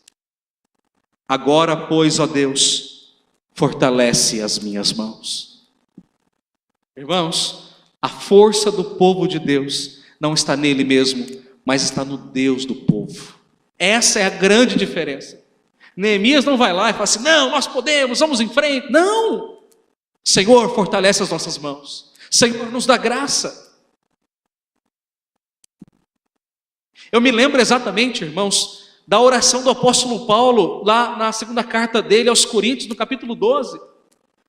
Agora, pois, ó Deus, fortalece as minhas mãos. Irmãos, a força do povo de Deus não está nele mesmo, mas está no Deus do povo. Essa é a grande diferença. Neemias não vai lá e fala assim: não, nós podemos, vamos em frente. Não! Senhor, fortalece as nossas mãos. Senhor, nos dá graça. Eu me lembro exatamente, irmãos, da oração do apóstolo Paulo, lá na segunda carta dele aos Coríntios, no capítulo 12.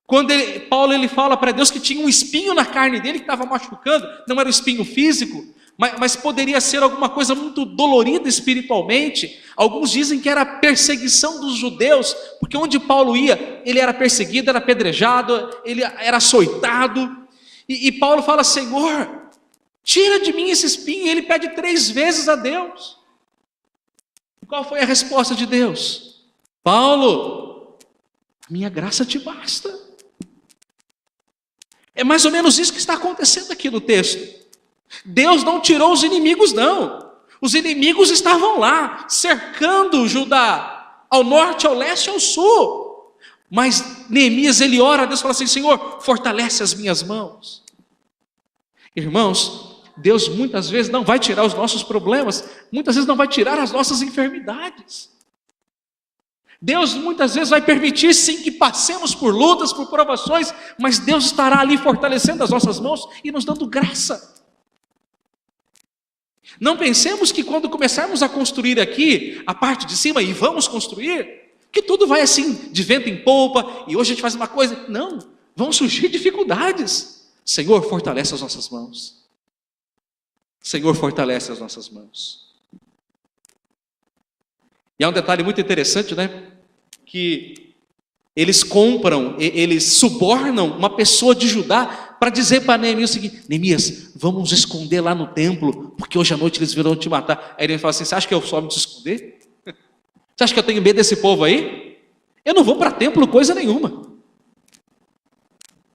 Quando Paulo fala para Deus que tinha um espinho na carne dele que estava machucando, não era um espinho físico, mas poderia ser alguma coisa muito dolorida espiritualmente. Alguns dizem que era a perseguição dos judeus, porque onde Paulo ia, ele era perseguido, era apedrejado, ele era açoitado. E Paulo fala: Senhor, tira de mim esse espinho. E ele pede 3 vezes a Deus. Qual foi a resposta de Deus? Paulo, a minha graça te basta. É mais ou menos isso que está acontecendo aqui no texto. Deus não tirou os inimigos, não. Os inimigos estavam lá, cercando Judá, ao norte, ao leste e ao sul. Mas Neemias, ele ora a Deus e fala assim: Senhor, fortalece as minhas mãos. Irmãos, Deus muitas vezes não vai tirar os nossos problemas, muitas vezes não vai tirar as nossas enfermidades. Deus muitas vezes vai permitir sim que passemos por lutas, por provações, mas Deus estará ali fortalecendo as nossas mãos e nos dando graça. Não pensemos que quando começarmos a construir aqui a parte de cima, e vamos construir, que tudo vai assim, de vento em polpa, e hoje a gente faz uma coisa. Não, vão surgir dificuldades. Senhor, fortalece as nossas mãos. Senhor, fortalece as nossas mãos. E há um detalhe muito interessante, né? Que eles compram, eles subornam uma pessoa de Judá para dizer para Neemias o seguinte: Neemias, vamos nos esconder lá no templo, porque hoje à noite eles virão te matar. Aí ele fala assim: você acha que eu só me esconder? Você acha que eu tenho medo desse povo aí? Eu não vou para templo coisa nenhuma.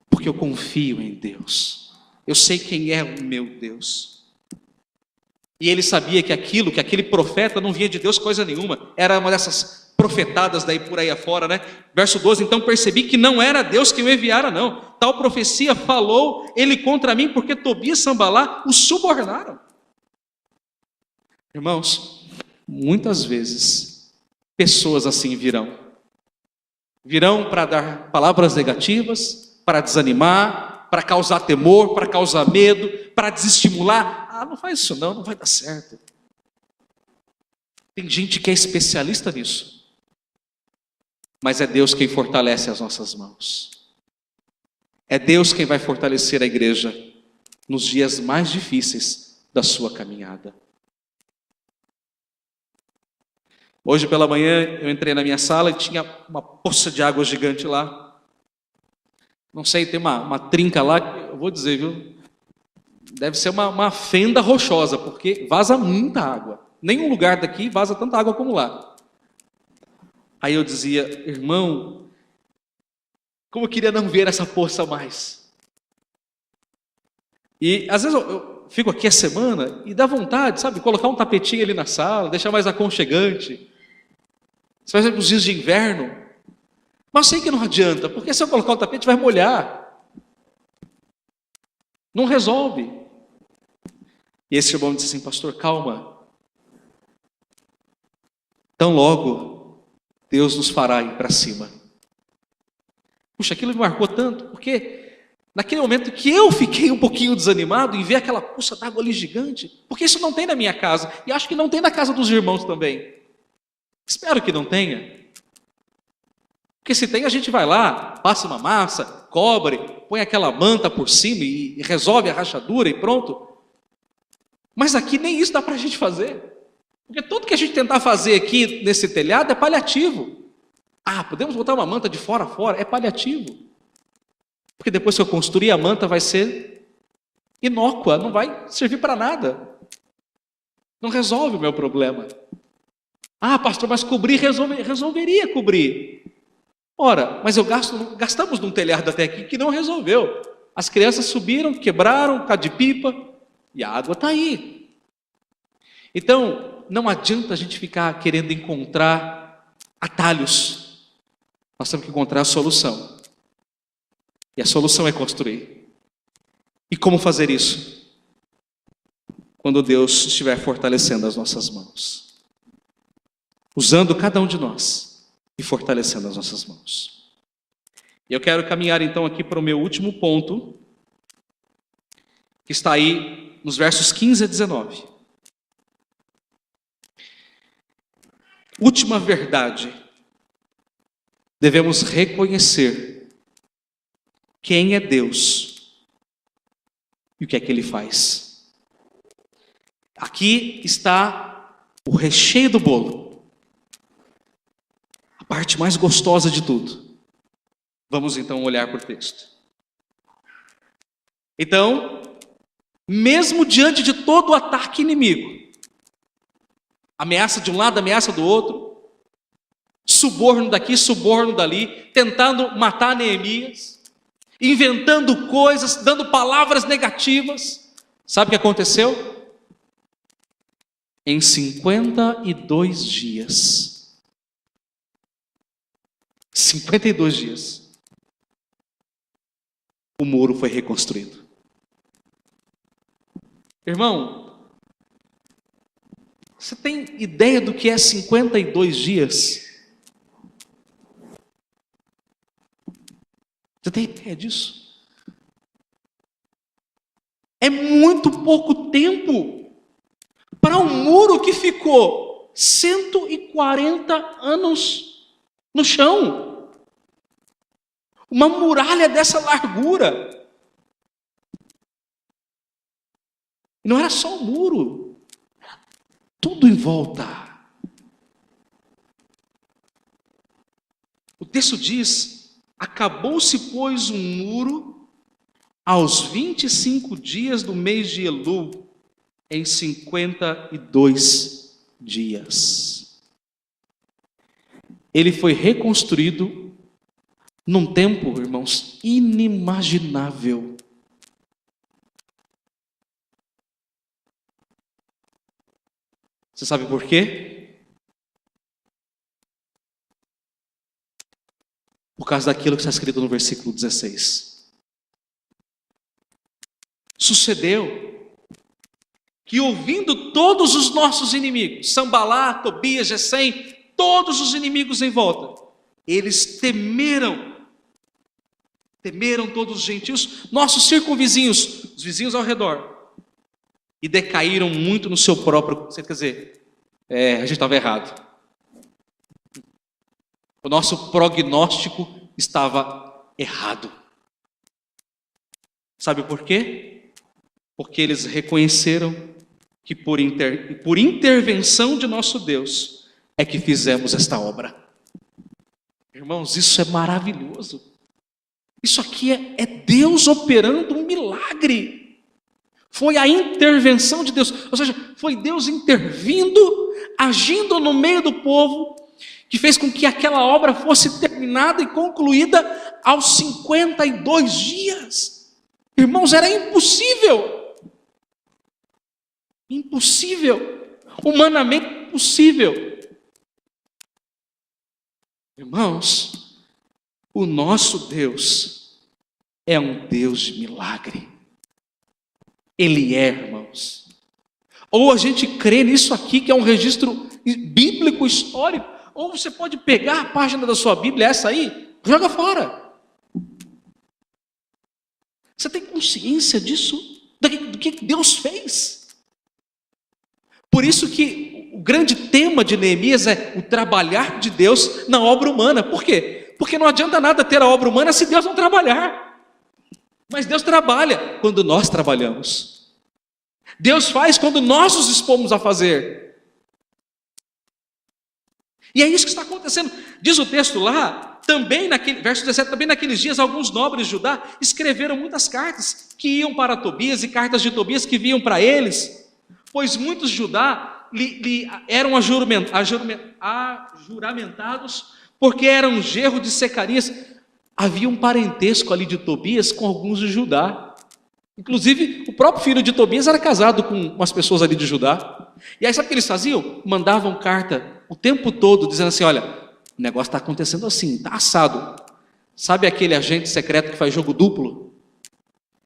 Porque eu confio em Deus. Eu sei quem é o meu Deus. E ele sabia que aquele profeta não vinha de Deus coisa nenhuma. Era uma dessas profetadas daí por aí afora, né? Verso 12, então percebi que não era Deus que o enviara, não. Tal profecia falou ele contra mim, porque Tobias e Sambalá o subornaram. Irmãos, muitas vezes, pessoas assim virão. Virão para dar palavras negativas, para desanimar, para causar temor, para causar medo, para desestimular. Ah, não faz isso não vai dar certo. Tem gente que é especialista nisso. Mas é Deus quem fortalece as nossas mãos. É Deus quem vai fortalecer a igreja nos dias mais difíceis da sua caminhada. Hoje pela manhã eu entrei na minha sala e tinha uma poça de água gigante lá. Não sei, tem uma trinca lá, eu vou dizer, viu? Deve ser uma fenda rochosa, porque vaza muita água. Nenhum lugar daqui vaza tanta água como lá. Aí eu dizia: irmão, como eu queria não ver essa poça mais. E às vezes eu fico aqui a semana e dá vontade, sabe, colocar um tapetinho ali na sala, deixar mais aconchegante. Você vai ver os dias de inverno. Mas sei que não adianta, porque se eu colocar o tapete vai molhar. Não resolve. E esse irmão disse assim: pastor, calma. Tão logo Deus nos fará ir para cima. Puxa, aquilo me marcou tanto, porque naquele momento que eu fiquei um pouquinho desanimado em ver aquela poça d'água ali gigante, porque isso não tem na minha casa, e acho que não tem na casa dos irmãos também. Espero que não tenha. Porque se tem, a gente vai lá, passa uma massa, cobre, põe aquela manta por cima e resolve a rachadura e pronto. Mas aqui nem isso dá para a gente fazer. Porque tudo que a gente tentar fazer aqui nesse telhado é paliativo. Ah, podemos botar uma manta de fora a fora, é paliativo. Porque depois que eu construir a manta vai ser inócua, não vai servir para nada. Não resolve o meu problema. Ah, pastor, mas cobrir resolveria cobrir. Ora, mas gastamos num telhado até aqui que não resolveu. As crianças subiram, quebraram, cá de pipa, e a água está aí. Então, não adianta a gente ficar querendo encontrar atalhos. Nós temos que encontrar a solução. E a solução é construir. E como fazer isso? Quando Deus estiver fortalecendo as nossas mãos. Usando cada um de nós. E fortalecendo as nossas mãos. E eu quero caminhar então aqui para o meu último ponto, que está aí nos versos 15 a 19. Última verdade. Devemos reconhecer quem é Deus e o que é que Ele faz. Aqui está o recheio do bolo. Parte mais gostosa de tudo. Vamos então olhar para o texto. Então, mesmo diante de todo o ataque inimigo, ameaça de um lado, ameaça do outro, suborno daqui, suborno dali, tentando matar Neemias, inventando coisas, dando palavras negativas, sabe o que aconteceu? Em 52 dias, 52 dias, o muro foi reconstruído. Irmão, você tem ideia do que é 52 dias? Você tem ideia disso? É muito pouco tempo para um muro que ficou 140 anos no chão. Uma muralha dessa largura. E não era só o muro, era tudo em volta. O texto diz: acabou-se, pois, um muro aos 25 dias do mês de Elul, em 52 dias. Ele foi reconstruído num tempo, irmãos, inimaginável. Você sabe por quê? Por causa daquilo que está escrito no versículo 16. Sucedeu que, ouvindo todos os nossos inimigos, Sambalá, Tobias, Gesem, todos os inimigos em volta, eles temeram todos os gentios, nossos circunvizinhos, os vizinhos ao redor, e decaíram muito no seu próprio. Quer dizer, a gente estava errado. O nosso prognóstico estava errado. Sabe por quê? Porque eles reconheceram que por intervenção de nosso Deus é que fizemos esta obra. Irmãos, isso é maravilhoso. Isso aqui é Deus operando um milagre. Foi a intervenção de Deus, ou seja, foi Deus intervindo, agindo no meio do povo, que fez com que aquela obra fosse terminada e concluída aos 52 dias. Irmãos, era impossível. Impossível. Humanamente impossível. Irmãos, o nosso Deus é um Deus de milagre. Ele é, irmãos. Ou a gente crê nisso aqui, que é um registro bíblico, histórico, ou você pode pegar a página da sua Bíblia, essa aí, joga fora. Você tem consciência disso? Do que Deus fez? Por isso que o grande tema de Neemias é o trabalhar de Deus na obra humana. Por quê? Porque não adianta nada ter a obra humana se Deus não trabalhar. Mas Deus trabalha quando nós trabalhamos. Deus faz quando nós nos dispomos a fazer. E é isso que está acontecendo. Diz o texto lá, também verso 17, também naqueles dias alguns nobres de Judá escreveram muitas cartas que iam para Tobias e cartas de Tobias que vinham para eles, pois muitos de Judá eram ajuramentados porque eram genro de Secarias. Havia um parentesco ali de Tobias com alguns de Judá. Inclusive, o próprio filho de Tobias era casado com umas pessoas ali de Judá. E aí, sabe o que eles faziam? Mandavam carta o tempo todo, dizendo assim: olha, o negócio está acontecendo assim, está assado. Sabe aquele agente secreto que faz jogo duplo?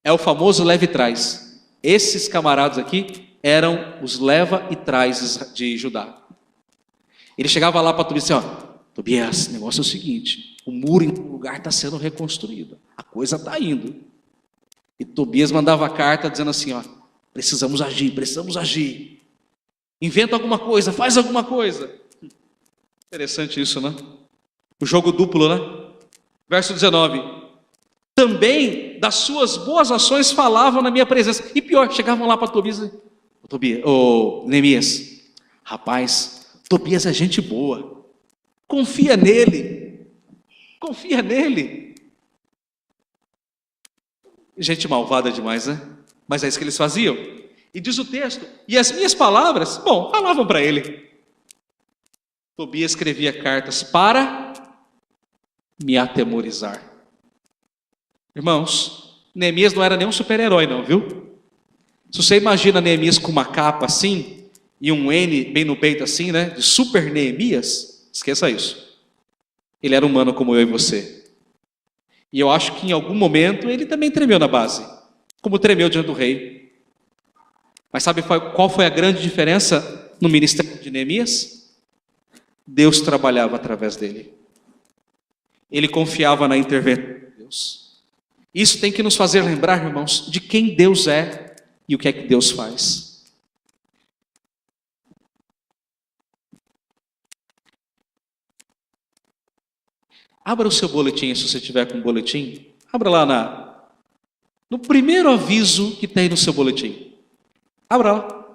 É o famoso leva e traz. Esses camaradas aqui eram os leva e traz de Judá. Ele chegava lá para Tobias e disse: ó, Tobias, o negócio é o seguinte, o muro em um lugar está sendo reconstruído, a coisa está indo. E Tobias mandava carta dizendo assim: ó, precisamos agir. Inventa alguma coisa, faz alguma coisa. Interessante isso, né? O jogo duplo, né? Verso 19. Também das suas boas ações falavam na minha presença. E pior, chegavam lá para Tobias, Neemias, rapaz, Tobias é gente boa. Confia nele. Gente malvada demais, né? Mas é isso que eles faziam. E diz o texto, e as minhas palavras, falavam para ele. Tobias escrevia cartas para me atemorizar. Irmãos, Neemias não era nem um super-herói não, viu? Se você imagina Neemias com uma capa assim, e um N bem no peito assim, né? De super Neemias, esqueça isso. Ele era humano como eu e você. E eu acho que em algum momento ele também tremeu na base, como tremeu diante do rei. Mas sabe qual foi a grande diferença no ministério de Neemias? Deus trabalhava através dele. Ele confiava na intervenção de Deus. Isso tem que nos fazer lembrar, irmãos, de quem Deus é e o que é que Deus faz. Abra o seu boletim, se você tiver com um boletim. Abra lá no primeiro aviso que tem no seu boletim. Abra lá.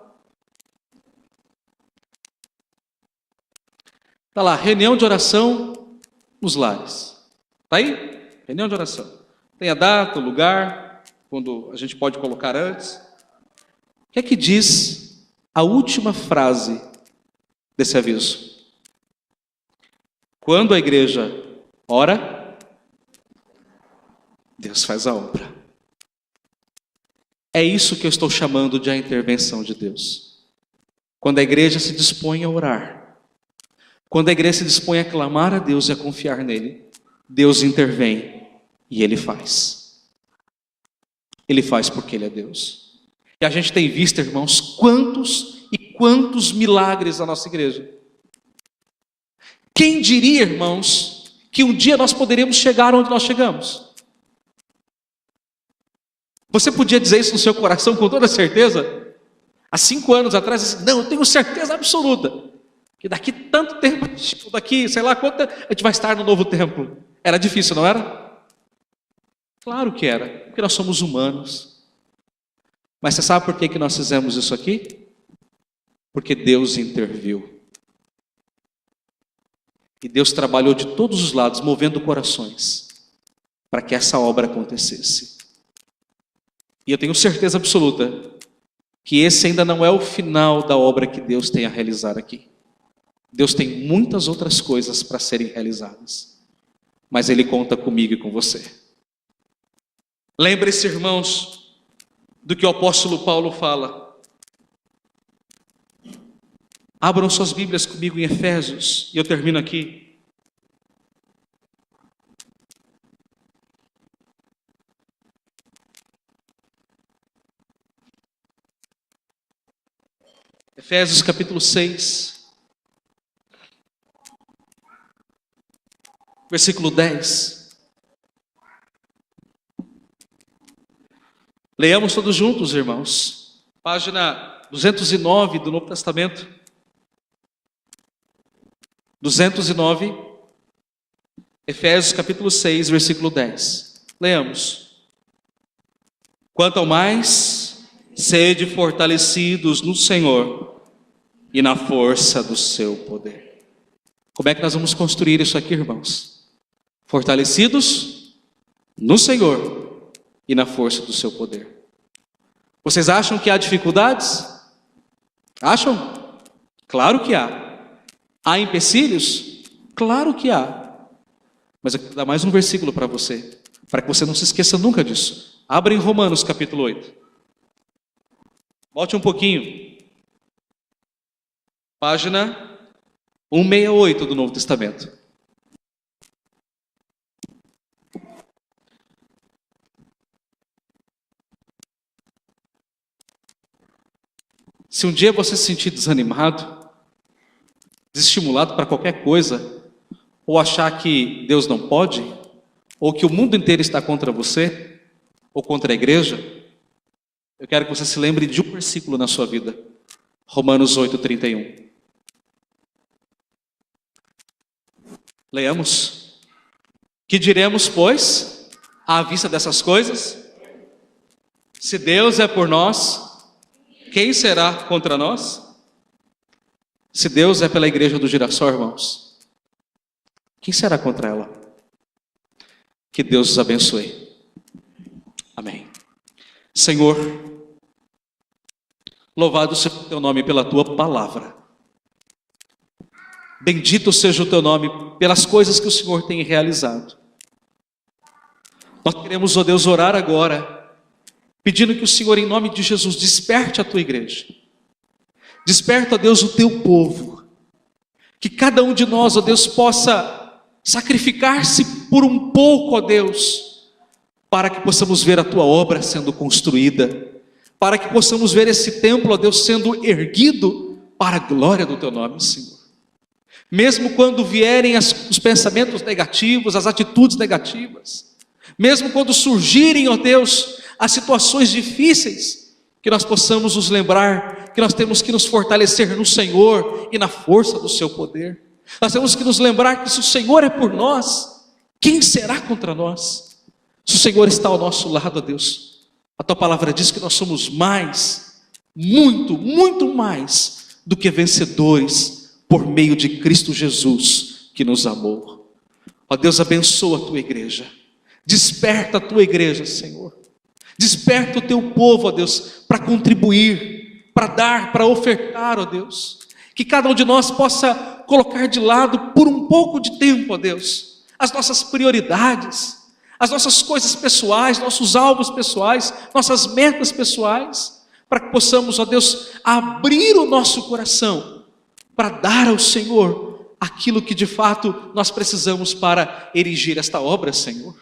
Está lá, reunião de oração nos lares. Está aí? Reunião de oração. Tem a data, o lugar, quando a gente pode colocar antes. O que é que diz a última frase desse aviso? Quando a igreja ora, Deus faz a obra. É isso que eu estou chamando de a intervenção de Deus. Quando a igreja se dispõe a orar, quando a igreja se dispõe a clamar a Deus e a confiar nele, Deus intervém e Ele faz. Ele faz porque Ele é Deus. E a gente tem visto, irmãos, quantos e quantos milagres na nossa igreja. Quem diria, irmãos, que um dia nós poderíamos chegar onde nós chegamos? Você podia dizer isso no seu coração com toda certeza? Há 5 anos atrás, não, eu tenho certeza absoluta que daqui tanto tempo, daqui sei lá quanto, a gente vai estar no novo templo. Era difícil, não era? Claro que era, porque nós somos humanos. Mas você sabe por que nós fizemos isso aqui? Porque Deus interviu. E Deus trabalhou de todos os lados, movendo corações, para que essa obra acontecesse. E eu tenho certeza absoluta que esse ainda não é o final da obra que Deus tem a realizar aqui. Deus tem muitas outras coisas para serem realizadas. Mas Ele conta comigo e com você. Lembre-se, irmãos, do que o apóstolo Paulo fala. Abram suas Bíblias comigo em Efésios, e eu termino aqui. Efésios capítulo 6, versículo 10. Leiamos todos juntos, irmãos. Página 209 do Novo Testamento. 209, Efésios capítulo 6, versículo 10. Leamos. Quanto ao mais, sede fortalecidos no Senhor e na força do seu poder. Como é que nós vamos construir isso aqui, irmãos? Fortalecidos no Senhor e na força do seu poder. Vocês acham que há dificuldades? Acham? Claro que há. Há empecilhos? Claro que há. Mas eu quero dar mais um versículo para você, para que você não se esqueça nunca disso. Abra em Romanos capítulo 8. Volte um pouquinho. Página 168 do Novo Testamento. Se um dia você se sentir desanimado, desestimulado para qualquer coisa, ou achar que Deus não pode, ou que o mundo inteiro está contra você, ou contra a igreja, eu quero que você se lembre de um versículo na sua vida. Romanos 8:31. Leamos. Que diremos, pois, à vista dessas coisas? Se Deus é por nós, quem será contra nós? Se Deus é pela igreja do Girassol, irmãos, quem será contra ela? Que Deus os abençoe. Amém. Senhor, louvado seja o teu nome pela tua palavra. Bendito seja o teu nome pelas coisas que o Senhor tem realizado. Nós queremos, ó Deus, orar agora, pedindo que o Senhor, em nome de Jesus, desperte a tua igreja. Desperta, ó Deus, o teu povo. Que cada um de nós, ó Deus, possa sacrificar-se por um pouco, ó Deus, para que possamos ver a tua obra sendo construída, para que possamos ver esse templo, ó Deus, sendo erguido para a glória do teu nome, Senhor. Mesmo quando vierem os pensamentos negativos, as atitudes negativas, mesmo quando surgirem, ó Deus, as situações difíceis, que nós possamos nos lembrar que nós temos que nos fortalecer no Senhor e na força do seu poder. Nós temos que nos lembrar que se o Senhor é por nós, quem será contra nós? Se o Senhor está ao nosso lado, ó Deus, a tua palavra diz que nós somos mais, muito, muito mais do que vencedores por meio de Cristo Jesus que nos amou. Ó Deus, abençoa a tua igreja, desperta a tua igreja, Senhor. Desperta o teu povo, ó Deus, para contribuir, para dar, para ofertar, ó Deus. Que cada um de nós possa colocar de lado por um pouco de tempo, ó Deus, as nossas prioridades, as nossas coisas pessoais, nossos alvos pessoais, nossas metas pessoais, para que possamos, ó Deus, abrir o nosso coração para dar ao Senhor aquilo que de fato nós precisamos para erigir esta obra, Senhor.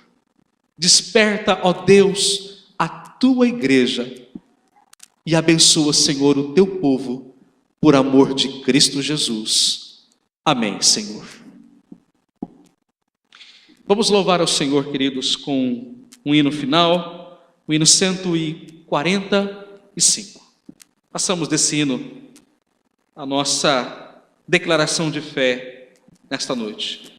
Desperta, ó Deus, a tua igreja e abençoa, Senhor, o teu povo por amor de Cristo Jesus. Amém, Senhor. Vamos louvar ao Senhor, queridos, com um hino final, o hino 145. Passamos desse hino a nossa declaração de fé nesta noite.